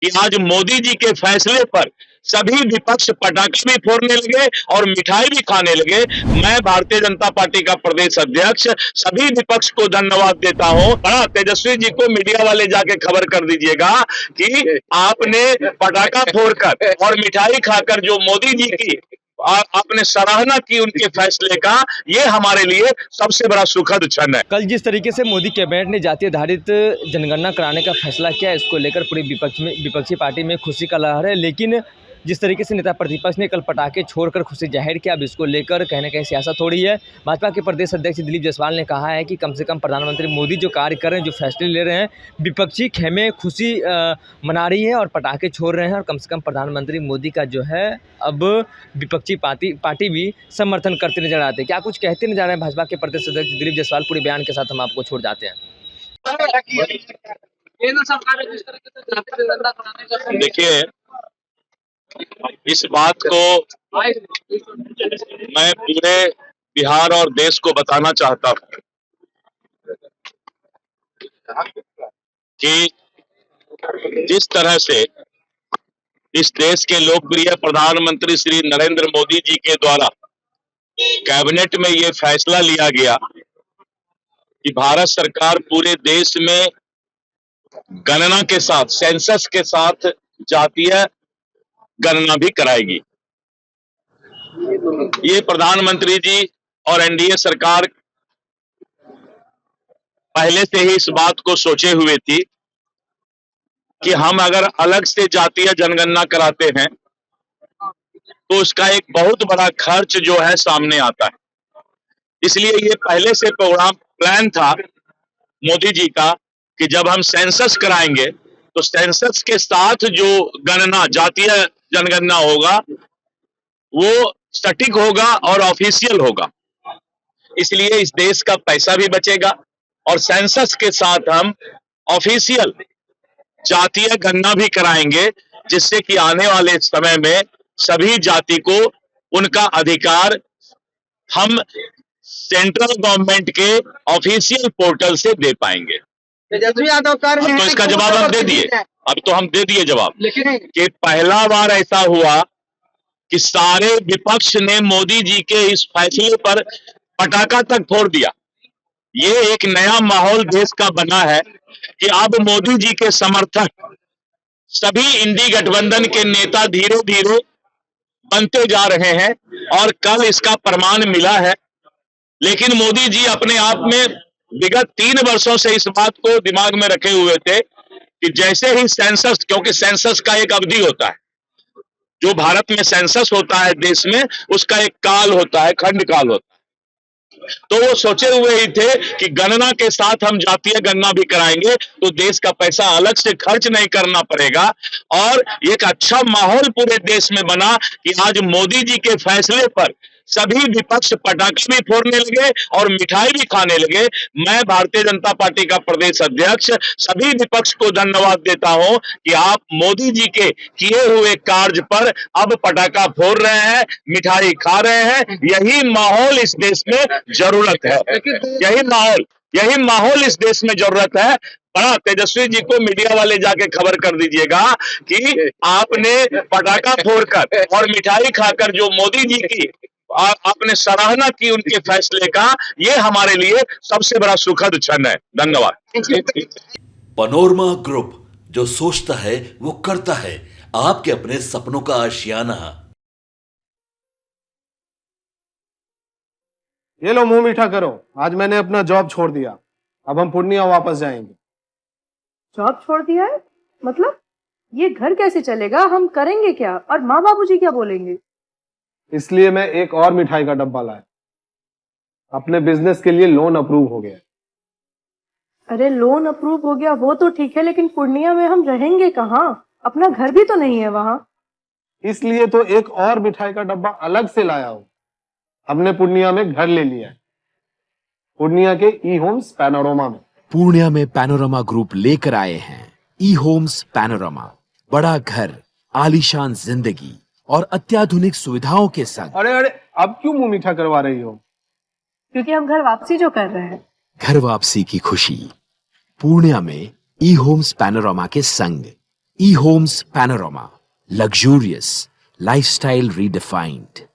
कि आज मोदी जी के फैसले पर सभी विपक्ष पटाखे भी फोड़ने लगे और मिठाई भी खाने लगे। मैं भारतीय जनता पार्टी का प्रदेश अध्यक्ष सभी विपक्ष को धन्यवाद देता हूं। बड़ा तेजस्वी जी को मीडिया वाले जाके खबर कर दीजिएगा कि आपने पटाखा फोड़कर और मिठाई खाकर जो मोदी जी की आपने सराहना की उनके फैसले का, ये हमारे लिए सबसे बड़ा सुखद क्षण है। कल जिस तरीके से मोदी कैबिनेट ने जातीय आधारित जनगणना कराने का फैसला किया, इसको लेकर पूरी विपक्षी पार्टी में खुशी का लहर है। लेकिन जिस तरीके से नेता प्रतिपक्ष ने कल पटाखे छोड़कर खुशी जाहिर किया, अब इसको लेकर कहीं ना कहीं सियासत हो रही है। भाजपा के प्रदेश अध्यक्ष दिलीप जायसवाल ने कहा है कि कम से कम प्रधानमंत्री मोदी जो कार्य कर रहे हैं, जो फैसले ले रहे हैं, विपक्षी खेमे खुशी मना रही है और पटाखे छोड़ रहे हैं। और कम से कम प्रधानमंत्री मोदी का जो है अब विपक्षी पार्टी भी समर्थन करते नजर आते हैं। क्या कुछ कहते नजर आ रहे हैं भाजपा के प्रदेश अध्यक्ष दिलीप जायसवाल? पूरे बयान के साथ हम आपको छोड़ जाते हैं। देखिए, इस बात को मैं पूरे बिहार और देश को बताना चाहता हूं कि जिस तरह से इस देश के लोकप्रिय प्रधानमंत्री श्री नरेंद्र मोदी जी के द्वारा कैबिनेट में ये फैसला लिया गया कि भारत सरकार पूरे देश में गणना के साथ, सेंसस के साथ जातीय गणना भी कराएगी। ये प्रधानमंत्री जी और एनडीए सरकार पहले से ही इस बात को सोचे हुए थी कि हम अगर अलग से जातीय जनगणना कराते हैं तो उसका एक बहुत बड़ा खर्च जो है सामने आता है। इसलिए ये पहले से प्रोग्राम प्लान था मोदी जी का कि जब हम सेंसस कराएंगे तो सेंसस के साथ जो गणना, जातीय जनगणना होगा, वो सटीक होगा और ऑफिशियल होगा। इसलिए इस देश का पैसा भी बचेगा और सेंसस के साथ हम ऑफिशियल जातीय गणना भी कराएंगे, जिससे कि आने वाले समय में सभी जाति को उनका अधिकार हम सेंट्रल गवर्नमेंट के ऑफिशियल पोर्टल से दे पाएंगे। तेजस्वी यादव कर रहे हैं, तो इसका जवाब हम दे दिए। अब तो हम दे दिए जवाब कि पहला बार ऐसा हुआ कि सारे विपक्ष ने मोदी जी के इस फैसले पर पटाखा तक फोड़ दिया। ये एक नया माहौल देश का बना है कि अब मोदी जी के समर्थक सभी इंडी गठबंधन के नेता धीरे धीरे बनते जा रहे हैं और कल इसका प्रमाण मिला है। लेकिन मोदी जी अपने आप में विगत 3 वर्षों से इस बात को दिमाग में रखे हुए थे कि जैसे ही सेंसस, क्योंकि सेंसस का एक अवधि होता है, जो भारत में सेंसस होता है देश में, उसका एक काल होता है, खंड काल होता है। तो वो सोचे हुए ही थे कि गणना के साथ हम जातीय गणना भी कराएंगे तो देश का पैसा अलग से खर्च नहीं करना पड़ेगा। और एक अच्छा माहौल पूरे देश में बना कि आज मोदी जी के फैसले पर सभी विपक्ष पटाखे भी फोड़ने लगे और मिठाई भी खाने लगे। मैं भारतीय जनता पार्टी का प्रदेश अध्यक्ष सभी विपक्ष को धन्यवाद देता हूं कि आप मोदी जी के किए हुए कार्य पर अब पटाखा फोड़ रहे हैं, मिठाई खा रहे हैं। यही माहौल इस देश में जरूरत है, यही माहौल इस देश में जरूरत है। बड़ा तेजस्वी जी को मीडिया वाले जाके खबर कर दीजिएगा कि आपने पटाखा फोड़कर और मिठाई खाकर जो मोदी जी की आपने सराहना की उनके फैसले का, ये हमारे लिए सबसे बड़ा सुखद क्षण है। धन्यवाद। पैनोरमा ग्रुप, जो सोचता है वो करता है। आपके अपने सपनों का आशियाना। ये लो, मुंह मीठा करो। आज मैंने अपना जॉब छोड़ दिया, अब हम पूर्णिया वापस जाएंगे। जॉब छोड़ दिया है? मतलब ये घर कैसे चलेगा? हम करेंगे क्या? और माँ बाबूजी क्या बोलेंगे? इसलिए मैं एक और मिठाई का डब्बा लाया। अपने बिजनेस के लिए लोन अप्रूव हो गया। अरे लोन अप्रूव हो गया वो तो ठीक है, लेकिन पूर्णिया में हम रहेंगे कहाँ? अपना घर भी तो नहीं है वहाँ। इसलिए तो एक और मिठाई का डब्बा अलग से लाया हूँ। हमने पूर्णिया में घर ले लिया है, पूर्णिया के ई होम्स पैनोरमा में। पूर्णिया में पैनोरमा ग्रुप लेकर आए हैं ई होम्स पैनोरमा। बड़ा घर, आलीशान जिंदगी और अत्याधुनिक सुविधाओं के संग। अरे अब क्यों मुंह मीठा करवा रही हो? क्योंकि हम घर वापसी जो कर रहे हैं। घर वापसी की खुशी पूर्णिया में ई होम्स पैनोरमा के संग। E-Homes Panorama. Luxurious. Lifestyle redefined.